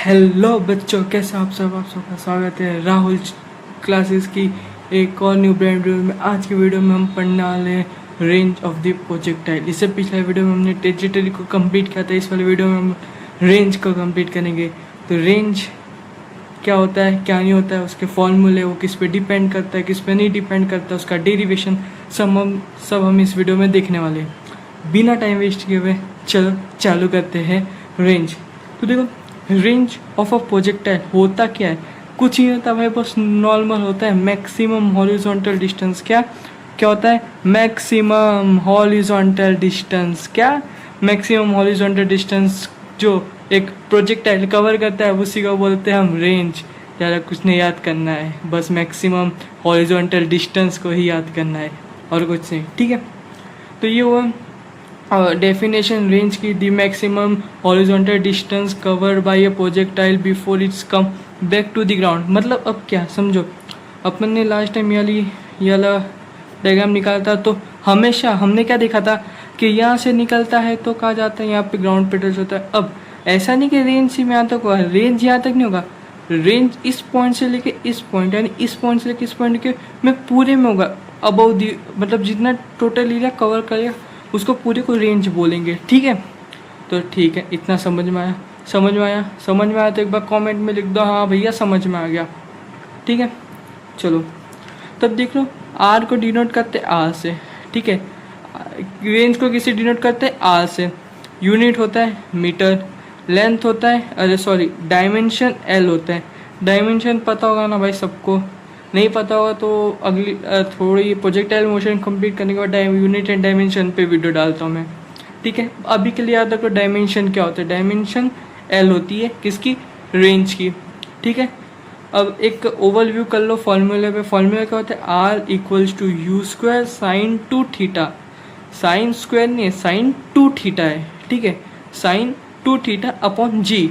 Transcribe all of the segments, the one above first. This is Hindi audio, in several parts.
हेलो बच्चों, कैसे आप सबका स्वागत है राहुल क्लासेस की एक और न्यू ब्रांड वीडियो में। आज की वीडियो में हम पढ़ने वाले हैं रेंज ऑफ द प्रोजेक्टाइल। इससे पिछले वीडियो में हमने टेरिटरी को कंप्लीट किया था, इस वाले वीडियो में हम रेंज को कंप्लीट करेंगे। तो रेंज क्या होता है, क्या नहीं होता है, उसके फॉर्मूले, वो किस पे डिपेंड करता है, किस पे नहीं डिपेंड करता, उसका डेरिवेशन सब हम इस वीडियो में देखने वाले हैं। बिना टाइम वेस्ट किए हुए चलो चालू करते हैं रेंज। तो देखो, रेंज ऑफ अ प्रोजेक्टाइल होता क्या है, कुछ नहीं होता भाई, बस नॉर्मल होता है मैक्सिमम हॉरिजॉन्टल डिस्टेंस। क्या क्या होता है, मैक्सिमम हॉरिजॉन्टल डिस्टेंस। क्या मैक्सिमम हॉरिजॉन्टल डिस्टेंस जो एक प्रोजेक्टाइल कवर करता है उसी को बोलते हैं हम रेंज। ज़्यादा कुछ नहीं याद करना है, बस मैक्सिमम हॉरिजॉन्टल डिस्टेंस को ही याद करना है और कुछ नहीं, ठीक है। तो ये हुआ डेफिनेशन रेंज की, the maximum horizontal distance covered by a projectile before its come back to the ground. मतलब अब क्या समझो, अपन ने लास्ट टाइम ये वाला डायग्राम निकाला था, तो हमेशा हमने क्या देखा था कि यहाँ से निकलता है तो कहा जाता है यहाँ पे ग्राउंड पे टच होता है। अब ऐसा नहीं कि रेंज से यहाँ तक होगा, रेंज यहाँ तक नहीं होगा, रेंज इस पॉइंट से लेके इस पॉइंट, यानी इस पॉइंट से लेके इस पॉइंट के में पूरे में होगा। अबव दी मतलब जितना टोटल एरिया कवर करेगा उसको पूरे को रेंज बोलेंगे, ठीक है। तो ठीक है, इतना समझ में आया। समझ में आया तो एक बार कमेंट में लिख दो, हाँ भैया समझ में आ गया, ठीक है। चलो तब देख लो, आर को डिनोट करते आर से, ठीक है। रेंज को किसी डिनोट करते हैं आर से। यूनिट होता है मीटर, लेंथ होता है डायमेंशन एल होता है। डायमेंशन पता होगा ना भाई सबको, नहीं पता होगा तो अगली थोड़ी प्रोजेक्टाइल मोशन कंप्लीट करने के बाद यूनिट एंड डायमेंशन पे वीडियो डालता हूँ मैं, ठीक है। अभी के लिए याद रखो डायमेंशन क्या होता है, डायमेंशन एल होती है किसकी, रेंज की, ठीक है। अब एक ओवरव्यू कर लो फॉर्मूले पे। फॉर्मूला क्या होता है, R equals to u square sine two theta. Sine square नहीं है, साइन टू थीटा है, ठीक है। Sine two theta upon g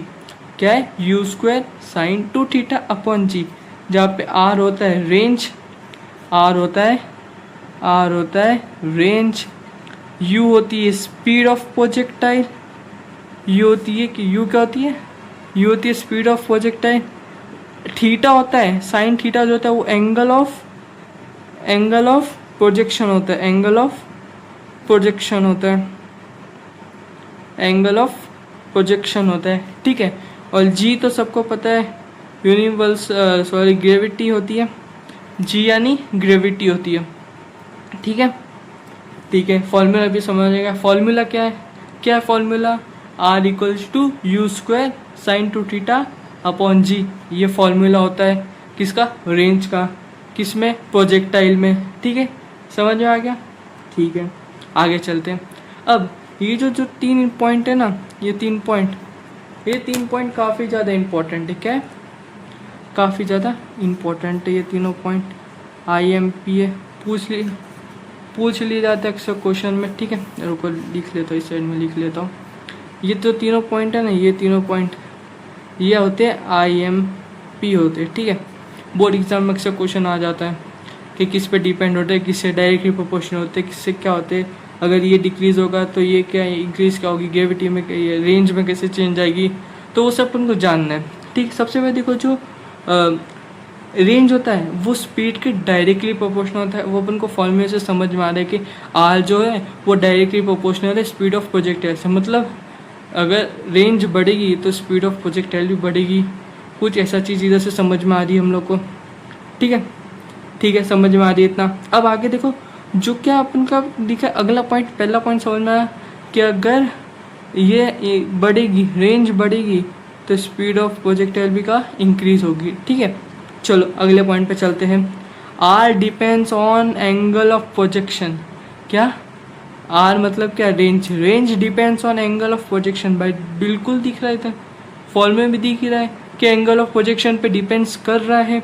क्या है, u square sine two theta upon g, जहाँ पे आर होता है रेंज, आर होता है रेंज, यू होती है स्पीड ऑफ प्रोजेक्टाइल, यू होती है कि यू क्या होती है, यू होती है स्पीड ऑफ प्रोजेक्टाइल। थीटा होता है, साइन थीटा जो होता है वो एंगल ऑफ प्रोजेक्शन होता है, एंगल ऑफ प्रोजेक्शन होता है, ठीक है। और जी तो सबको पता है ग्रेविटी होती है, जी यानी ग्रेविटी होती है, ठीक है। फॉर्मूला भी समझेगा। फॉर्मूला क्या है formula, R equals to u square sine two theta upon g. ये फॉर्मूला होता है किसका, रेंज का, किसमें, प्रोजेक्टाइल में, ठीक है। समझ में आ गया, ठीक है। आगे चलते हैं। अब ये जो 3 पॉइंट है ना, ये 3 पॉइंट काफ़ी ज़्यादा इम्पोर्टेंट है। क्या है, काफ़ी ज़्यादा इम्पोर्टेंट है ये तीनों पॉइंट। IMP है, पूछ लिए जाते हैं अक्सर क्वेश्चन में, ठीक है। रुको लिख लेता हूँ, इस साइड में लिख लेता हूँ। ये तो तीनों पॉइंट है ना, ये तीनों पॉइंट ये होते हैं IMP होते हैं, ठीक है। बोर्ड एग्जाम में अक्सर क्वेश्चन आ जाता है कि किस पे डिपेंड होते हैं, किससे डायरेक्टली प्रोपोर्शनल होते हैं, किससे क्या होते हैं। अगर ये डिक्रीज़ होगा तो ये क्या इंक्रीज़ क्या होगी, ग्रेविटी में ये रेंज में कैसे चेंज आएगी, तो वो सब अपन को जानना है, ठीक। सबसे पहले देखो, जो रेंज होता है वो स्पीड के डायरेक्टली प्रोपोर्शनल होता है। वो अपन को फॉर्मूले से समझ में आ रहा है कि आर जो है वो डायरेक्टली प्रोपोर्शनल है स्पीड ऑफ प्रोजेक्टाइल से। मतलब अगर रेंज बढ़ेगी तो स्पीड ऑफ प्रोजेक्टाइल भी बढ़ेगी। कुछ ऐसा चीज़ इधर से समझ में आ रही है हम लोग को, ठीक है, समझ में आ रही है इतना। अब आगे देखो, जो क्या अपन का दिखा अगला पॉइंट, पहला पॉइंट समझ में आया कि अगर ये बढ़ेगी, रेंज बढ़ेगी तो स्पीड ऑफ प्रोजेक्टाइल भी का इंक्रीज होगी, ठीक है। चलो अगले पॉइंट पे चलते हैं। R depends on angle of projection. क्या, आर मतलब क्या, range depends on angle of projection. भाई बिल्कुल दिख रहा है, था फॉर्मूले में भी दिख रहा है कि एंगल ऑफ प्रोजेक्शन पे डिपेंड्स कर रहा है,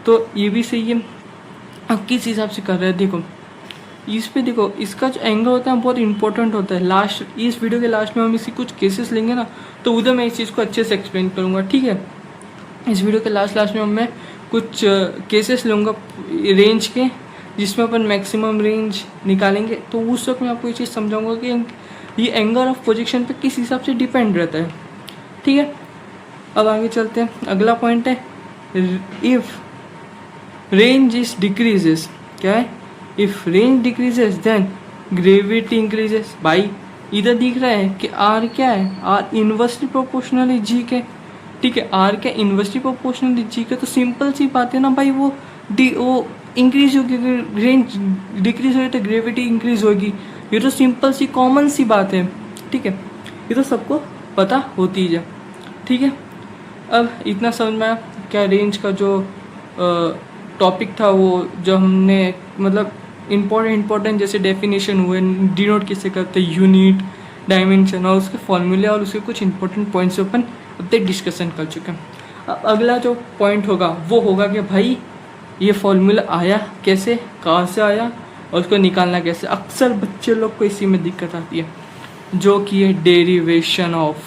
तो ये भी सही है। अब किस हिसाब से कर रहा है, देखो इस पे देखो, इसका जो एंगल होता है बहुत इंपॉर्टेंट होता है। लास्ट इस वीडियो के लास्ट में हम इसकी कुछ केसेस लेंगे ना, तो उधर मैं इस चीज़ को अच्छे से एक्सप्लेन करूँगा, ठीक है। इस वीडियो के लास्ट में मैं कुछ केसेस लूँगा रेंज के, जिसमें अपन मैक्सिमम रेंज निकालेंगे, तो उस वक्त मैं आपको ये चीज़ समझाऊंगा कि ये एंगल ऑफ प्रोजेक्शन पे किस हिसाब से डिपेंड रहता है, ठीक है। अब आगे चलते हैं, अगला पॉइंट है इफ रेंज इज डिक्रीजेस। क्या है? If range decreases then gravity increases. भाई इधर दिख रहा है कि आर क्या है, आर इन्वर्सली प्रोपोर्शनली जी के, ठीक है, आर क्या इन्वर्सली प्रोपोर्शनली जी के, तो सिंपल सी बात है ना भाई, वो इंक्रीज होगी, रेंज डिक्रीज होगी तो ग्रेविटी इंक्रीज होगी, ये तो सिंपल सी कॉमन सी बात है, ठीक है, ये तो सबको पता होती है, ठीक है। अब इतना समझ में आया क्या रेंज का जो टॉपिक था, वो जो हमने मतलब इम्पोर्टेंट जैसे डेफिनेशन हुए, डिनोट किससे करते हैं, यूनिट, डायमेंशन और उसके फॉर्मूले और उसके कुछ इंपॉर्टेंट पॉइंट्स अपन अब तक डिस्कशन कर चुके हैं। अब अगला जो पॉइंट होगा वो होगा कि भाई ये फॉर्मूला आया कैसे, कहाँ से आया और उसको निकालना कैसे। अक्सर बच्चे लोग को इसी में दिक्कत आती है, जो कि है डेरिवेशन ऑफ,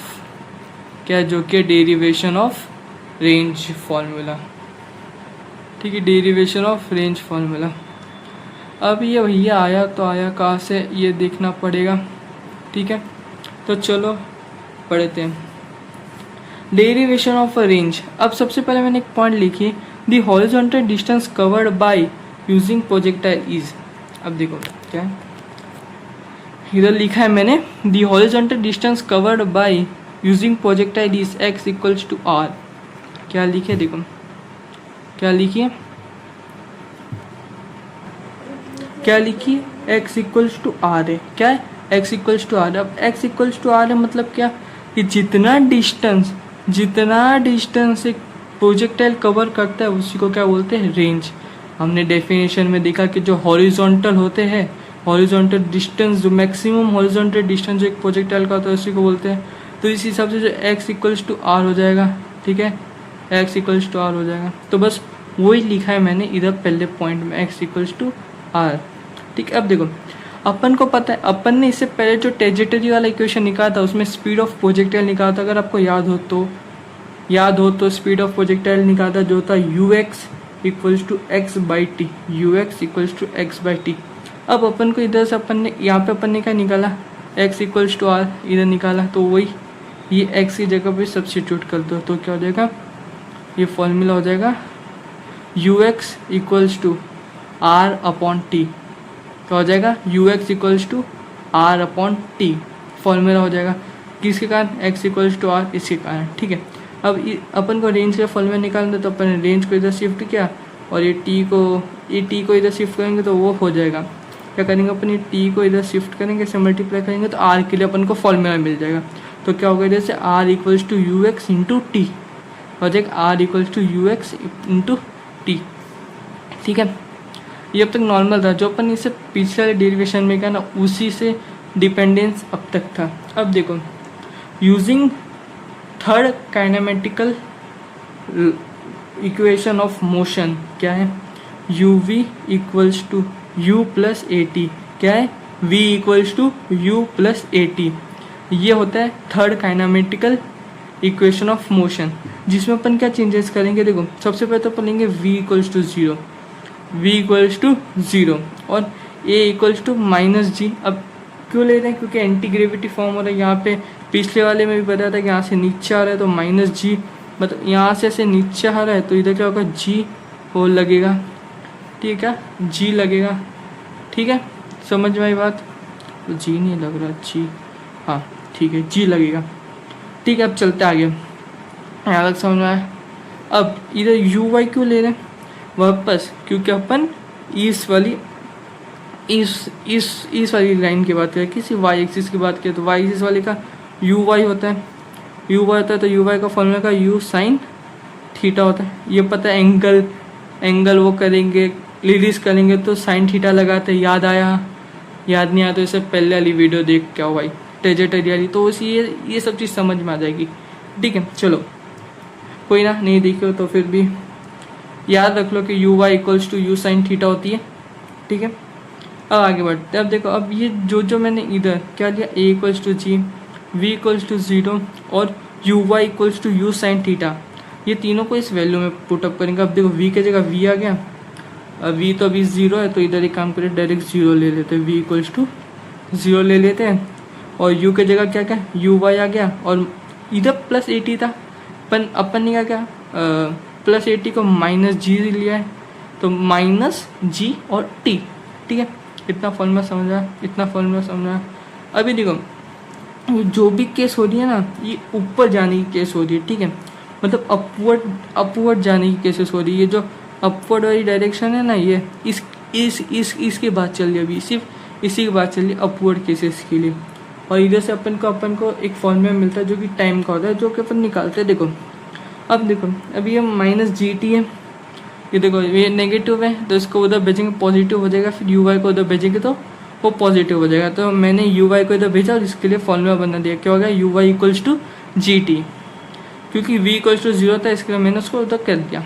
क्या, जो कि डेरिवेशन ऑफ रेंज फॉर्मूला, ठीक है, डेरिवेशन ऑफ रेंज फॉर्मूला। अब ये भैया आया तो आया कहाँ से, ये देखना पड़ेगा, ठीक है। तो चलो पढ़ते हैं डेरिवेशन ऑफ अ रेंज। अब सबसे पहले मैंने एक पॉइंट लिखी, the horizontal distance covered by using projectile is. अब देखो क्या है, इधर लिखा है मैंने, the horizontal distance covered by using projectile is x equals to R. क्या लिखे, देखो क्या लिखिए, क्या लिखिए, x इक्वल्स टू आर है। क्या है? x equals to R. अब x इक्वल्स टू आर है मतलब क्या, कि जितना डिस्टेंस एक प्रोजेक्टाइल कवर करता है उसी को क्या बोलते हैं, रेंज। हमने डेफिनेशन में देखा कि जो हॉरिजॉन्टल होते हैं, हॉरिजॉन्टल डिस्टेंस, जो मैक्सिमम हॉरिजॉन्टल डिस्टेंस जो एक प्रोजेक्टाइल का होता है उसी को बोलते हैं। तो इस हिसाब से जो x इक्वल्स टू आर हो जाएगा, ठीक है, x इक्वल्स टू आर हो जाएगा। तो बस वही लिखा है मैंने इधर पहले पॉइंट में, x इक्वल्स टू आर, ठीक है। अब देखो अपन को पता है, अपन ने इससे पहले जो ट्रेजेक्टरी वाला इक्वेशन निकाला था उसमें स्पीड ऑफ प्रोजेक्टाइल निकाला था, अगर आपको याद हो तो स्पीड ऑफ प्रोजेक्टाइल निकाला था जो था ux equals to x by t, ux equals to x by t. अब अपन को इधर से अपन ने यहाँ पे अपन ने क्या निकाला, x इक्वल्स टू आर इधर निकाला, तो वही ये x की जगह पे सब्स्टिट्यूट कर दो तो क्या हो जाएगा, ये फॉर्मूला हो जाएगा ux equals to R upon t. क्या हो जाएगा, ux equals to R upon t formula हो जाएगा, किसके कारण, x इक्वल्स टू आर, इसके कारण, ठीक है। अब अपन को रेंज का फॉर्मूला निकालना, तो अपन रेंज को इधर शिफ्ट किया और ये टी को इधर शिफ्ट करेंगे तो वो हो जाएगा, क्या करेंगे अपन, ये टी को इधर शिफ्ट करेंगे, से मल्टीप्लाई करेंगे तो आर के लिए अपन को फॉर्मूला मिल जाएगा। तो क्या होगा, इधर से R equals to u x into t हो जाएगा, R equals to u x into t, ठीक है। ये अब तक नॉर्मल था, जो अपन इससे पिछले डेरिवेशन में क्या ना, उसी से डिपेंडेंस अब तक था। अब देखो using third kinematical equation of motion, क्या है, u v equals to u plus a t, क्या है, v equals to u plus a t, ये होता है third kinematical equation of motion, जिसमें अपन क्या चेंजेस करेंगे। देखो सबसे पहले तो अपन लेंगे v equals to zero, v equals to zero और a equals to minus g. अब क्यों ले रहे हैं, क्योंकि एंटी ग्रेविटी फॉर्म हो रहा है। यहाँ पे पिछले वाले में भी बताया था कि यहाँ से नीचे आ रहा है तो माइनस जी, मतलब यहाँ से ऐसे नीचे आ रहा है तो इधर क्या होगा, जी हो लगेगा, ठीक है, जी लगेगा, ठीक है, समझ में आई बात, जी नहीं लग रहा, जी, हाँ ठीक है, जी लगेगा, ठीक है। अब चलते आगे, यहाँ तक समझ में आया। अब इधर यू वाई क्यों ले रहे हैं वापस, क्योंकि अपन इस वाली लाइन की बात करें, किसी वाई एक्सिस की बात करें तो वाई एक्सिस वाले का यू वाई होता है, तो यू वाई का फॉर्मूला का यू साइन थीटा होता है। ये पता है एंगल वो करेंगे, रिलीज करेंगे तो साइन थीटा लगाते, याद आया, याद नहीं आया तो इससे पहले वाली वीडियो देख क्या भाई, ट्रेजेक्टरी वाली, तो उसी ये सब चीज़ समझ में आ जाएगी, ठीक है। चलो कोई ना, नहीं देखो तो फिर भी याद रख लो कि u y equals to u sine theta होती है, ठीक है। अब आगे बढ़ते, अब देखो, अब ये जो मैंने इधर क्या लिया, a equals to g, v equals to zero और u y equals to u sine theta, ये तीनों को इस वैल्यू में पुटअप करेंगे। अब देखो वी की जगह वी आ गया, अब वी तो अभी ज़ीरो है तो इधर एक काम करें, डायरेक्ट ज़ीरो ले लेते हैं, वी इक्वल्स टू ज़ीरो ले लेते हैं और यू की जगह क्या क्या, यू वाई आ गया और इधर प्लस ए टी था, अपन ने क्या प्लस 80 को माइनस जी लिया है, तो माइनस जी और टी, ठीक है। इतना फॉर्मूला समझा, इतना फॉर्मूला समझा। अभी देखो जो भी केस हो रही है ना, ये ऊपर जाने की केस हो रही है, ठीक है, मतलब अपवर्ड जाने की केसेस हो रही है। जो अपवर्ड वाली डायरेक्शन है ना, ये इसकी बात चल रही है अभी, सिर्फ इसी की बात चल रही है अपवर्ड केसेस के लिए। और इधर से अपन को एक फॉर्मूला मिलता है जो कि टाइम का होता है, जो कि अपन निकालते हैं। देखो अब देखो, अभी ये माइनस जी टी है, ये देखो ये नेगेटिव है, तो इसको उधर भेजेंगे पॉजिटिव हो जाएगा, फिर यू वाई को उधर भेजेंगे तो वो पॉजिटिव हो जाएगा। तो मैंने यू वाई को इधर भेजा और इसके लिए फॉर्मूला बना दिया, क्या होगा, u y equals to g t, क्योंकि v इक्वल्स टू 0 था, इसके लिए मैंने उसको उधर कर दिया।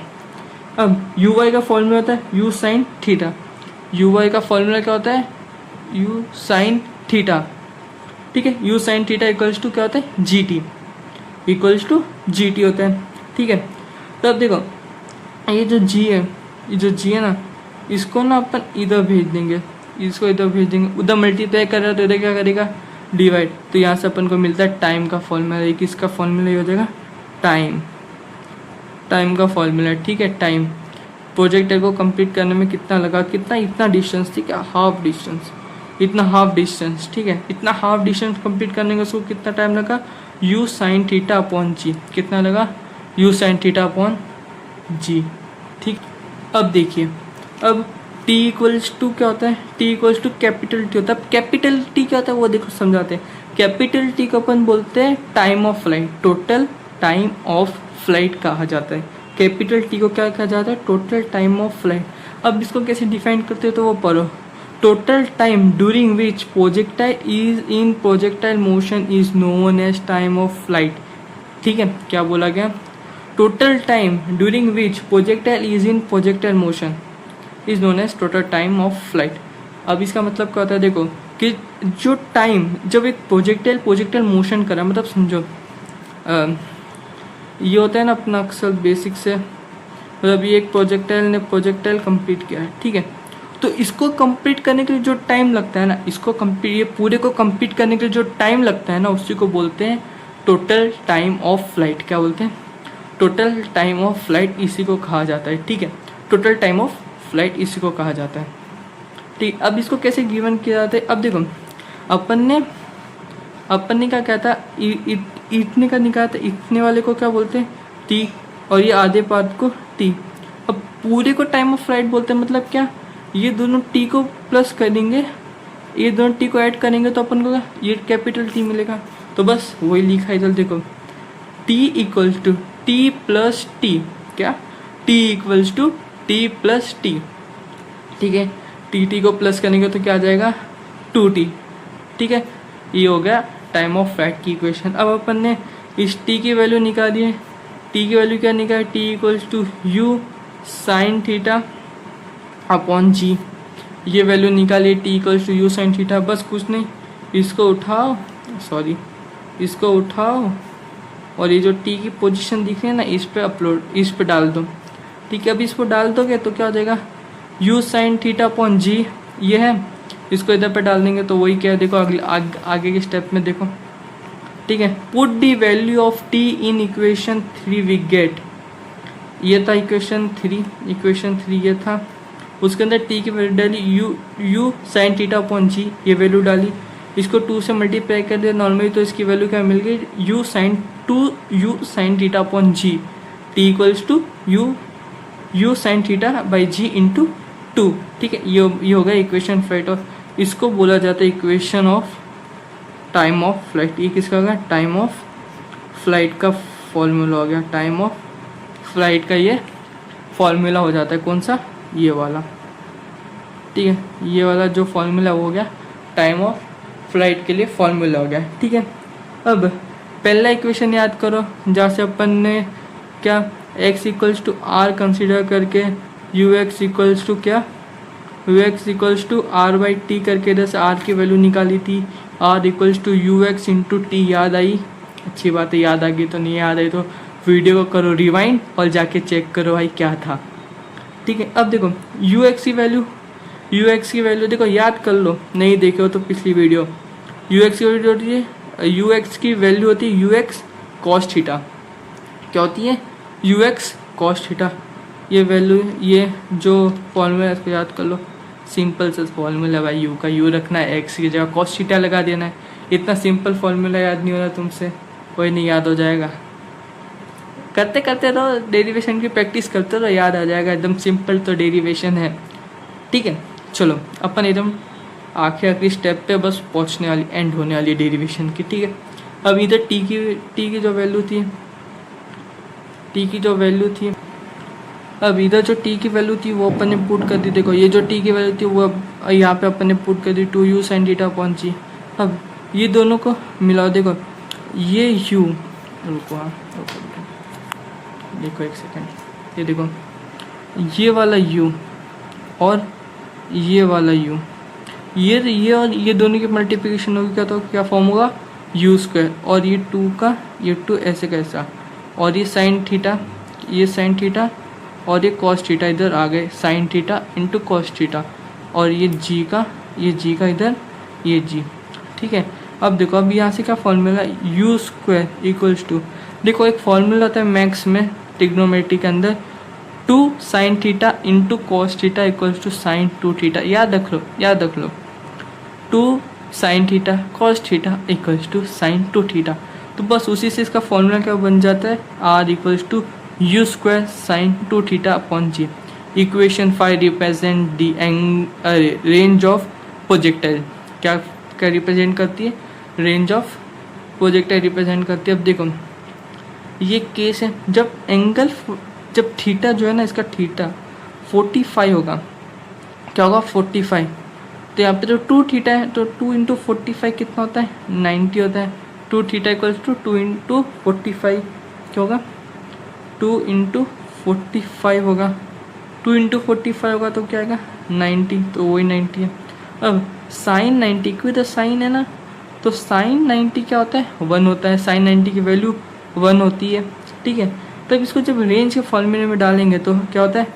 अब यू वाई का फॉर्मूला होता है u sine theta, u y का फॉर्मूला क्या होता है, यू साइन थीटा, ठीक है। U sine theta equals to क्या होता है, g t, equals to g t होता है, ठीक है। तो अब देखो ये जो जी है ना, इसको ना अपन इधर भेज देंगे, इसको इधर भेज देंगे, उधर मल्टीप्लाई कर रहा है तो इधर क्या करेगा, डिवाइड। तो यहाँ से अपन को मिलता है टाइम का फॉर्मूला, एक इसका फॉर्मूला हो जाएगा टाइम का फॉर्मूला, ठीक है। टाइम प्रोजेक्ट को कंप्लीट करने में कितना लगा, इतना डिस्टेंस, ठीक है, हाफ डिस्टेंस, ठीक है। इतना हाफ डिस्टेंस कंप्लीट करने का उसको कितना टाइम लगा, यू साइन थीटा अपॉन जी, कितना लगा, यू साइन थीटा अपॉन जी, ठीक। अब देखिए, अब t इक्वल्स टू क्या होता है, t equals to capital t होता है। कैपिटल टी क्या होता है वो देखो समझाते हैं। कैपिटल टी को अपन बोलते हैं time of flight, total time of flight कहा जाता है। कैपिटल टी को क्या कहा जाता है, टोटल टाइम ऑफ फ्लाइट। अब इसको कैसे डिफाइन करते हो तो वो पढ़ो, total time during which projectile is in projectile motion is known as time of flight, ठीक है। क्या बोला गया, total time during which projectile is in projectile motion is known as total time of flight. अब इसका मतलब क्या होता है, देखो कि जो टाइम जब एक प्रोजेक्टाइल मोशन करा, मतलब समझो ये होता है ना अपना अक्सर बेसिक से, मतलब ये एक प्रोजेक्टाइल कंप्लीट किया है, ठीक है। तो इसको कंप्लीट करने के लिए जो टाइम लगता है ना, ये पूरे को कंप्लीट करने के लिए जो टाइम लगता है ना, उसी को बोलते हैं टोटल टाइम ऑफ फ्लाइट। क्या बोलते हैं, टोटल टाइम ऑफ फ्लाइट, इसी को कहा जाता है, ठीक है। टोटल टाइम ऑफ फ्लाइट इसी को कहा जाता है, ठीक। अब इसको कैसे गिवन किया जाता है, अब देखो अपन ने क्या कहा था, इतने का निकाला था, इतने वाले को क्या बोलते हैं, टी, और ये आधे पार्ट को टी। अब पूरे को टाइम ऑफ फ्लाइट बोलते हैं, मतलब क्या, ये दोनों टी को प्लस करेंगे, ये दोनों टी को ऐड करेंगे तो अपन को ये कैपिटल टी मिलेगा। तो बस वही लिखा है इधर, देखो T equals to T plus T, क्या, T equals to T plus T, ठीक है। टी को प्लस करेंगे तो क्या आ जाएगा, 2t, ठीक है। ये हो गया टाइम ऑफ फ्लाइट की इक्वेशन। अब अपन ने इस टी की वैल्यू निकाली है, टी की वैल्यू क्या निकाली, t equals to u sine theta upon g, ये वैल्यू निकाली, t equals to u sine theta. बस कुछ नहीं, इसको उठाओ और ये जो टी की पोजीशन दिख रही है ना, इस पे डाल दो, ठीक है। अब इसको डाल दोगे तो क्या हो जाएगा, you sine theta upon g, ये है, इसको इधर पे डाल देंगे तो वही क्या है, देखो आगे के स्टेप में देखो, ठीक है। Put the value of t in equation 3 we get, ये था इक्वेशन 3 ये था, उसके अंदर टी की वैल्यू डाली, you sine theta upon g, ये वैल्यू डाली, इसको 2 से मल्टीप्लाई कर दिया नॉर्मली, तो इसकी वैल्यू क्या मिल गई, u sine theta upon g, t equals to u sine theta by g into 2, ठीक है। ये होगा इक्वेशन फ्लाइट ऑफ, इसको बोला जाता है equation of time of flight. ये किसका होगा, टाइम ऑफ फ्लाइट का फॉर्मूला हो गया, टाइम ऑफ फ्लाइट का ये फॉर्मूला हो जाता है, कौन सा, ये वाला, ठीक है। ये वाला जो फॉर्मूला हो गया टाइम ऑफ फ्लाइट के लिए फॉर्मूला हो गया, ठीक है। अब पहला इक्वेशन याद करो, जहाँ से अपन ने क्या x equals to R consider करके यू एक्स इक्वल्स टू क्या, u x equals to R by t करके इधर से आर की वैल्यू निकाली थी, R equals to u x into t. याद आई, अच्छी बात है, याद आ गई तो नहीं याद आई तो वीडियो को करो रिवाइंड और जाके चेक करो भाई क्या था, ठीक है। अब देखो यू एक्स की वैल्यू देखो, याद कर लो, नहीं देखे हो तो पिछली वीडियो। यू एक्स की वैल्यू होती है, यू एक्स की वैल्यू होती है यू एक्स कॉस थीटा, क्या होती है, यू एक्स कॉस थीटा। ये वैल्यू, ये जो फॉर्मूला है इसको याद कर लो, सिंपल सा फॉर्मूला भाई, यू का यू रखना है, एक्स की जगह कॉस थीटा लगा देना है। इतना सिंपल फॉर्मूला याद नहीं हो रहा तुमसे, कोई नहीं, याद हो जाएगा। करते करते रहो, डेरिवेशन की प्रैक्टिस करते रहो, याद आ जाएगा। एकदम सिंपल तो डेरिवेशन है, ठीक है। चलो अपन एकदम आखिरी स्टेप पे बस पहुंचने वाली, एंड होने वाली डेरिवेशन की, ठीक है। अब इधर टी की जो वैल्यू थी, अब इधर जो टी की वैल्यू थी वो अपन ने पुट कर दी। देखो ये जो टी की वैल्यू थी वो अब यहाँ पे अपन ने पुट कर दी 2u sin थीटा अपॉन जी। अब ये दोनों को मिलाओ, देखो ये u, रुको हाँ देखो एक सेकेंड, ये देखो ये वाला u और ये वाला u, ये और ये दोनों की मल्टीप्लिकेशन होगी क्या, तो क्या फॉर्म होगा, u स्क्वायर, और ये 2 का ये 2 ऐसे कैसा, और ये साइन थीटा, ये साइन थीटा, और ये कॉस थीटा इधर आ गए, sign theta into cos theta, और ये जी का इधर ये जी, ठीक है। अब देखो अब यहाँ से क्या formula, u square equals to, देखो एक फॉर्मूला होता है मैथ्स में ट्रिग्नोमेट्री के अंदर, 2 sine theta into cos theta equals to sine 2 theta. याद रख लो 2 sine theta cos theta equals to sine 2 theta. तो बस उसी से इसका फॉर्मूला क्या बन जाता है, R equals to u square sine 2 theta upon g. Equation 5 represent the range of projectile, क्या रिप्रेजेंट करती है, रेंज ऑफ प्रोजेक्टाइल रिप्रेजेंट करती है। अब देखो ये केस है, जब थीटा जो है ना, इसका थीटा 45 होगा, क्या होगा 45, तो यहाँ पे जो 2 थीटा है तो 2 इंटू 45 कितना होता है, 90 होता है। 2 थीटा इक्वल्स टू 2 इंटू 45 क्या होगा, 2 इंटू 45 होगा, 2 इंटू 45 होगा तो क्या आएगा 90, तो वही 90 है। अब साइन 90 क्यों, तो साइन है ना, तो साइन 90 क्या होता है, 1 होता है, साइन 90 की वैल्यू 1 होती है, ठीक है। तब इसको जब रेंज के फॉर्मूले में डालेंगे तो क्या होता है,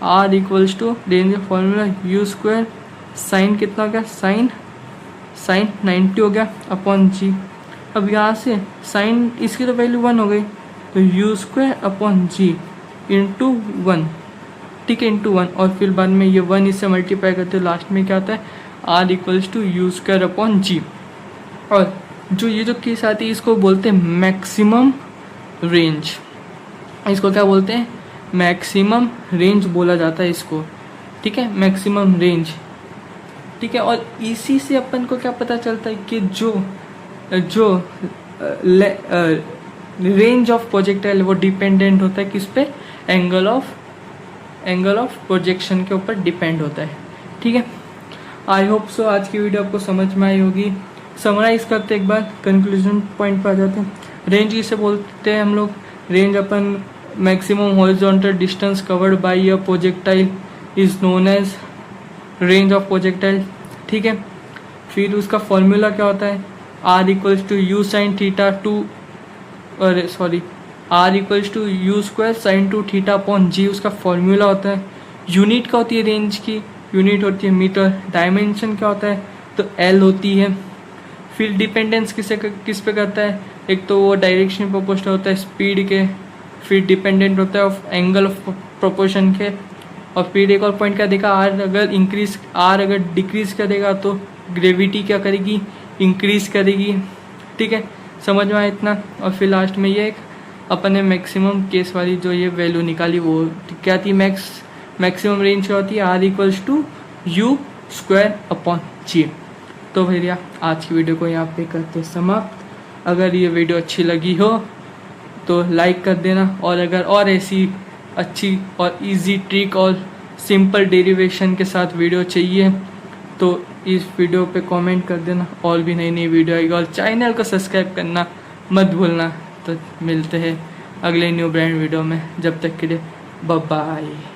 आर इक्वल्स टू रेंज का फॉर्मूला यू स्क्वायर साइन कितना हो गया, साइन 90 हो गया अपॉन जी। अब यहाँ से साइन इसकी तो वैल्यू 1 हो गई, तो u square upon g into 1, ठीक है, इंटू 1, और फिर बाद में ये 1 इससे मल्टीप्लाई करते हो, लास्ट में क्या आता है R equals to u square upon g. और जो ये जो केस आती है इसको बोलते हैं मैक्सिमम रेंज, इसको क्या बोलते हैं, मैक्सिमम रेंज बोला जाता है इसको, ठीक है, मैक्सिमम रेंज, ठीक है। और इसी से अपन को क्या पता चलता है कि जो रेंज ऑफ प्रोजेक्टाइल वो डिपेंडेंट होता है किस पे, एंगल ऑफ प्रोजेक्शन के ऊपर डिपेंड होता है, ठीक है। आई होप सो आज की वीडियो आपको समझ में आई होगी। समराइज करते एक बार, कंक्लूजन पॉइंट पर आ जाते हैं। रेंज किसे बोलते हैं हम लोग, रेंज अपन maximum horizontal distance covered by a projectile is known as range of projectile, ठीक है। फिर उसका फॉर्मूला क्या होता है, R equals to u sine theta R equals to u square sine 2 theta upon g उसका फॉर्मूला होता है। यूनिट क्या होती है रेंज की, यूनिट होती है मीटर। डायमेंशन क्या होता है, तो एल होती है। फिर डिपेंडेंस किस पे करता है, एक तो वो डायरेक्शन प्रोपोर्शनल होता है स्पीड के, फिर डिपेंडेंट होता है ऑफ एंगल ऑफ प्रोपोर्शन के, और फिर एक और पॉइंट क्या देखा, आर अगर डिक्रीज करेगा तो ग्रेविटी क्या करेगी, इंक्रीज करेगी, ठीक है। समझ में आया इतना। और फिर लास्ट में ये एक अपन ने मैक्सिमम केस वाली जो ये वैल्यू निकाली वो क्या थी, मैक्सिमम रेंज क्या होती है, R equals to u square upon g. तो भैया आज की वीडियो को यहाँ पे करते समाप्त। अगर ये वीडियो अच्छी लगी हो तो लाइक कर देना, और अगर और ऐसी अच्छी और इजी ट्रिक और सिंपल डेरिवेशन के साथ वीडियो चाहिए तो इस वीडियो पे कमेंट कर देना, और भी नई वीडियो आएगी। और चैनल को सब्सक्राइब करना मत भूलना। तो मिलते हैं अगले न्यू ब्रांड वीडियो में, जब तक के लिए बाय बाय।